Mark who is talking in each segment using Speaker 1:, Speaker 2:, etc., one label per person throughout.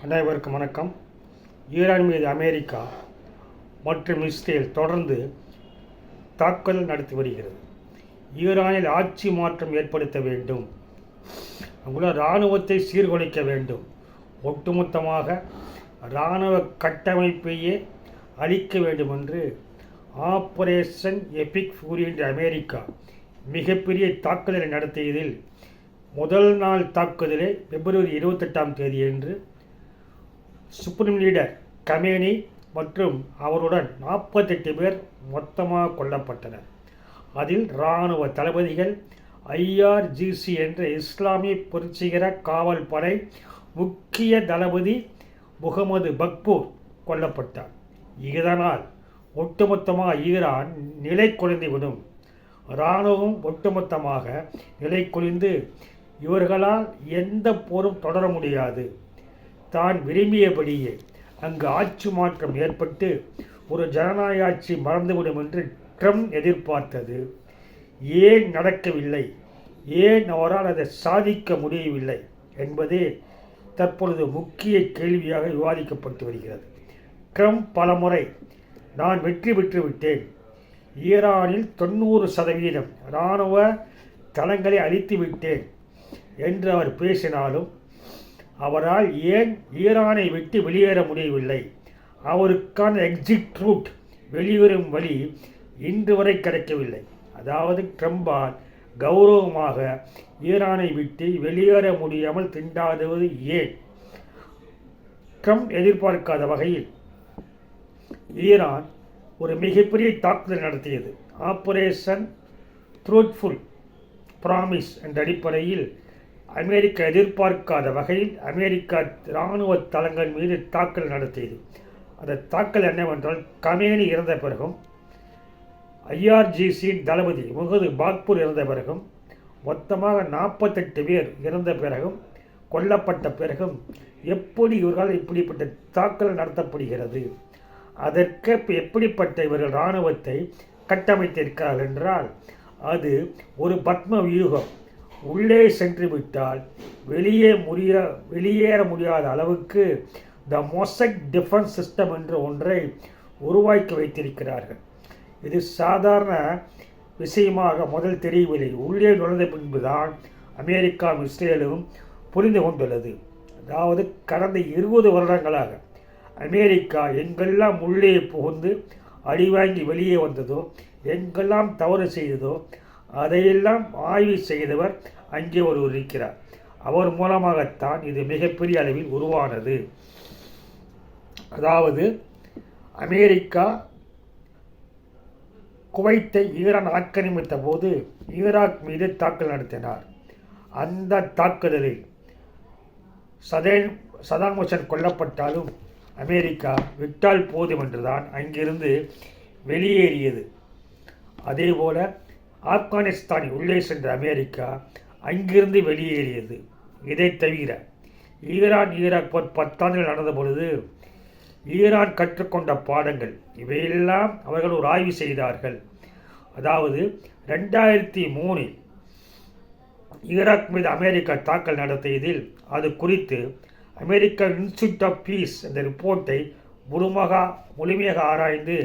Speaker 1: அனைவருக்கும் வணக்கம். ஈரான் மீது அமெரிக்கா மற்றும் இஸ்ரேல் தொடர்ந்து தாக்குதல் நடத்தி வருகிறது. ஈரானில் ஆட்சி மாற்றம் ஏற்படுத்த வேண்டும், அங்குள்ள இராணுவத்தை சீர்குலைக்க வேண்டும், ஒட்டுமொத்தமாக இராணுவ கட்டமைப்பையே அழிக்க வேண்டும் என்று ஆபரேஷன் எபிக் ஃபியூரி என்ற அமெரிக்கா மிகப்பெரிய தாக்குதலை நடத்தியதில் முதல் நாள் தாக்குதலே பிப்ரவரி 28 அன்று சுப்ரீம் லீடர் கமேனி மற்றும் அவருடன் 48 பேர் மொத்தமாக கொல்லப்பட்டனர். அதில் இராணுவ தளபதிகள், IRGC என்ற இஸ்லாமிய புரட்சிகர காவல் படை முக்கிய தளபதி முகமது பக்பூர் கொல்லப்பட்டார். இதனால் ஒட்டுமொத்தமாக ஈரான் நிலை குலைந்துவிடும். இராணுவம் ஒட்டுமொத்தமாக நிலை குலைந்து இவர்களால் எந்த போரும் தொடர முடியாது. தான் விரும்பியபடியே அங்கு ஆட்சி மாற்றம் ஏற்பட்டு ஒரு ஜனநாயக ஆட்சி மறந்துவிடும் என்று ட்ரம்ப் எதிர்பார்த்தது ஏன் நடக்கவில்லை, ஏன் அவரால் அதை சாதிக்க முடியவில்லை என்பதே தற்பொழுது முக்கிய கேள்வியாக விவாதிக்கப்பட்டு வருகிறது. ட்ரம்ப் பலமுறை நான் வெற்றி பெற்று விட்டேன், ஈரானில் 90% இராணுவ தளங்களை அழித்து விட்டேன் என்று அவர் பேசினாலும் அவரால் ஏன் ஈரானை விட்டு வெளியேற முடியவில்லை? அவருக்கான எக்ஸிட் ரூட், வெளியேறும் வழி இன்று வரை கிடைக்கவில்லை. அதாவது ட்ரம்பால் கௌரவமாக ஈரானை விட்டு வெளியேற முடியாமல் திண்டாடுவது ஏன்? ட்ரம்ப் எதிர்பார்க்காத வகையில் ஈரான் ஒரு மிகப்பெரிய தாக்குதல் நடத்தியது. ஆபரேஷன் ட்ரூத்ஃபுல் ப்ராமிஸ் என்ற அடிப்படையில் அமெரிக்கா எதிர்பார்க்காத வகையில் அமெரிக்கா இராணுவ தளங்கள் மீது தாக்குதல் நடத்தியது. அந்த தாக்குதல் என்னவென்றால், கமேனி இறந்த பிறகும், IRGCயின் தளபதி முகமது பக்பூர் இறந்த பிறகும், மொத்தமாக 48 பேர் இறந்த பிறகும் கொல்லப்பட்ட பிறகும் எப்படி இவர்களால் இப்படிப்பட்ட தாக்குதல் நடத்தப்படுகிறது? அதற்கு எப்படிப்பட்ட இவர்கள் இராணுவத்தை கட்டமைத்திருக்கிறார்கள் என்றால், அது ஒரு பத்ம வியூகம். உள்ளே சென்று விட்டால் வெளியேற முடியாத அளவுக்கு த மொசைக் டிஃபென்ஸ் சிஸ்டம் என்ற ஒன்றை உருவாக்கி வைத்திருக்கிறார்கள். இது சாதாரண விஷயமாக முதல் தெரியவில்லை. உள்ளே நுழைந்த பின்புதான் அமெரிக்காவும் இஸ்ரேலும் புரிந்து கொண்டுள்ளது. அதாவது கடந்த 20 வருடங்களாக அமெரிக்கா எங்கெல்லாம் உள்ளே புகுந்து அடிவாங்கி வெளியே வந்ததோ, எங்கெல்லாம் தவறு செய்ததோ அதையெல்லாம் ஆய்வு செய்தவர் அங்கே ஒருவர் இருக்கிறார். அவர் மூலமாகத்தான் இது மிகப்பெரிய அளவில் உருவானது. அதாவது அமெரிக்கா குவைத்தை ஈரான் ஆக்கிரமித்த போது ஈராக் மீது தாக்குதல் நடத்தினார். அந்த தாக்குதலில் சதாம் ஹுசேன் கொல்லப்பட்டாலும் அமெரிக்கா விட்டால் போதும் என்றுதான் அங்கிருந்து வெளியேறியது. அதேபோல ஆப்கானிஸ்தானில் உள்ளே சென்ற அமெரிக்கா அங்கிருந்து வெளியேறியது. இதை தவிர ஈராக் போர் 10 ஆண்டுகள் நடந்த பொழுது ஈரான் கற்றுக்கொண்ட பாடங்கள் இவையெல்லாம் அவர்கள் ஒரு ஆய்வு செய்தார்கள். அதாவது 2003 ஈராக் மீது அமெரிக்கா தாக்கல் நடத்தியதில் அது குறித்து அமெரிக்கன் இன்ஸ்டிடியூட் ஆஃப் பீஸ் என்ற ரிப்போர்ட்டை முழுமையாக ஆராய்ந்து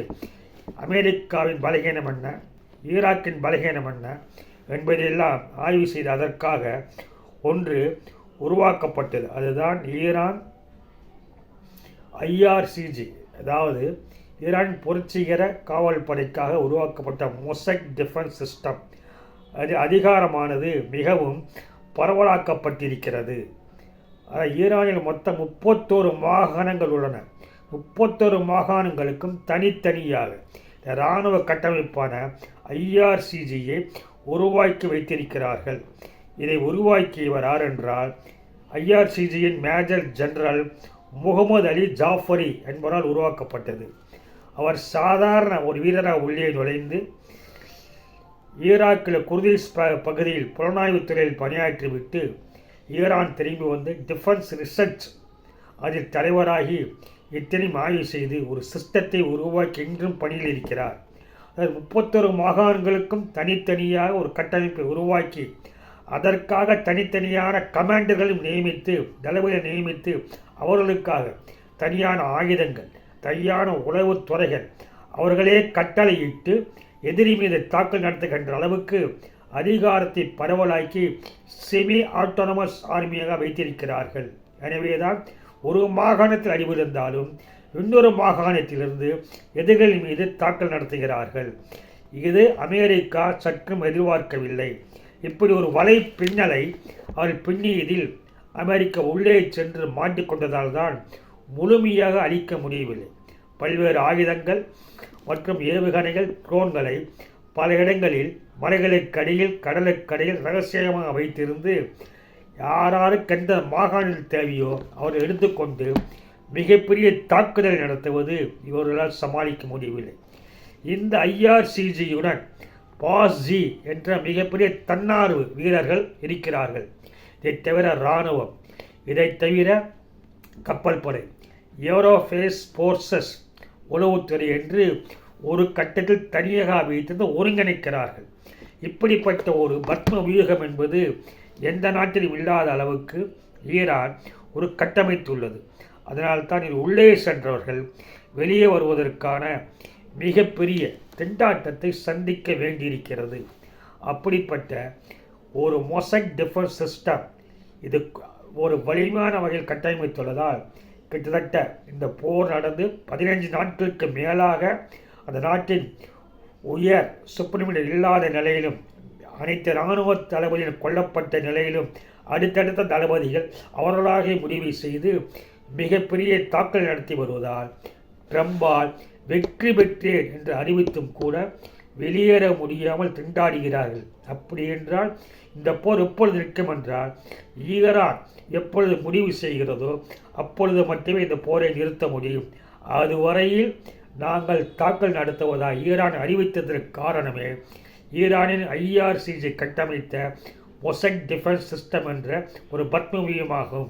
Speaker 1: அமெரிக்காவின் பலகீனம் என்ன, ஈராக்கின் பலகீனம் என்ன என்பதையெல்லாம் ஆய்வு செய்து அதற்காக ஒன்று உருவாக்கப்பட்டது. அதுதான் ஈரான் IRGC, அதாவது ஈரான் புரட்சிகர காவல் படைக்காக உருவாக்கப்பட்ட மொசைக் டிஃபென்ஸ் சிஸ்டம். அது அதிகாரமானது மிகவும் பரவலாக்கப்பட்டிருக்கிறது. ஈரானில் மொத்தம் 31 மாகாணங்கள் உள்ளன. 31 மாகாணங்களுக்கும் தனித்தனியாக இராணுவ கட்டமைப்பான IRGCயை உருவாக்கி வைத்திருக்கிறார்கள். இதை உருவாக்கியவர் யார் என்றால், IRGCயின் மேஜர் ஜெனரல் முகமது அலி ஜாஃபரி என்பவரால் உருவாக்கப்பட்டது. அவர் சாதாரண ஒரு வீரராக உள்ளே நுழைந்து ஈராக்கில் குர்திஸ் பகுதியில் புலனாய்வுத் துறையில் பணியாற்றிவிட்டு ஈரான் திரும்பி வந்து டிஃபென்ஸ் ரிசர்ச் அதில் தலைவராகி இத்தனையும் ஆய்வு செய்து ஒரு சிஸ்டத்தை உருவாக்கி இன்றும் பணியில் இருக்கிறார். அதாவது 31 மாகாணங்களுக்கும் தனித்தனியாக ஒரு கட்டமைப்பை உருவாக்கி அதற்காக தனித்தனியான கமாண்டர்களையும் நியமித்து, தளபதியை நியமித்து, அவர்களுக்காக தனியான ஆயுதங்கள், தனியான உளவுத் துறைகள் அவர்களே கட்டளையிட்டு எதிரி மீது தாக்கல் நடத்துகின்ற அளவுக்கு அதிகாரத்தை பரவலாக்கி செமி ஆட்டோனமஸ் ஆர்மியாக வைத்திருக்கிறார்கள். எனவேதான் ஒரு மாகாணத்தில் அடிவிழுந்தாலும் இன்னொரு மாகாணத்திலிருந்து எதிரிகள் மீது தாக்கல் நடத்துகிறார்கள். இது அமெரிக்கா சற்றும் எதிர்பார்க்கவில்லை. இப்படி ஒரு வலை பின்னலை அவர்கள் பின்னியதில் அமெரிக்கா உள்ளே சென்று மாட்டிக்கொண்டதால் தான் முழுமையாக அழிக்க முடியவில்லை. பல்வேறு ஆயுதங்கள் மற்றும் ஏவுகணைகள், ட்ரோன்களை பல இடங்களில் மலைகளுக்கடியில், கடலுக்கடியில் ரகசியமாக வைத்திருந்து யாருக்கு எந்த மாகாணத்தில் தேவையோ அவர் எடுத்துக்கொண்டு மிகப்பெரிய தாக்குதல் நடத்துவது இவர்களால் சமாளிக்க முடியவில்லை. இந்த IRCGயுடன் பாஸ்-ஜி என்ற மிகப்பெரிய தன்னார்வ வீரர்கள் இருக்கிறார்கள். இதை தவிர இராணுவம், இதை தவிர கப்பல் படை, ஏரோஃபேஸ் ஃபோர்ஸஸ், உளவுத்துறை என்று ஒரு கட்டத்தில் தனியாக வைத்திருந்து ஒருங்கிணைக்கிறார்கள். இப்படிப்பட்ட ஒரு பத்ம வியூகம் என்பது எந்த நாட்டிலும் இல்லாத அளவுக்கு ஈரான் ஒரு கட்டமைத்துள்ளது. அதனால்தான் இது உள்ளே சென்றவர்கள் வெளியே வருவதற்கான மிகப்பெரிய திண்டாட்டத்தை சந்திக்க வேண்டியிருக்கிறது. அப்படிப்பட்ட ஒரு மொசைக் டிஃபென்ஸ் சிஸ்டம் இது ஒரு வலிமையான வகையில் கட்டமைத்துள்ளதால் கிட்டத்தட்ட இந்த போர் நடந்து 15 நாட்களுக்கு மேலாக அந்த நாட்டின் உயர் சுப்ரீம் இல்லாத நிலையிலும், அனைத்து இராணுவ தளபதிகள் கொல்லப்பட்ட நிலையிலும் அடுத்தடுத்த தளபதிகள் அவர்களாக முடிவு செய்து மிகப்பெரிய தாக்கல் நடத்தி வருவதால் ட்ரம்பால் வெற்றி பெற்றேன் என்று அறிவித்தும் கூட வெளியேற முடியாமல் திண்டாடுகிறார்கள். அப்படி என்றால் இந்த போர் எப்பொழுது நிற்கும் என்றால் ஈரான் எப்பொழுது முடிவு செய்கிறதோ அப்பொழுது மட்டுமே இந்த போரை நிறுத்த முடியும். அதுவரையில் நாங்கள் தாக்கல் நடத்துவதாக ஈரான் அறிவித்ததற்கு காரணமே ஈரானின் IRCG கட்டமைத்த மொசைக் டிஃபென்ஸ் சிஸ்டம் என்ற ஒரு பத்மவியமாகும்.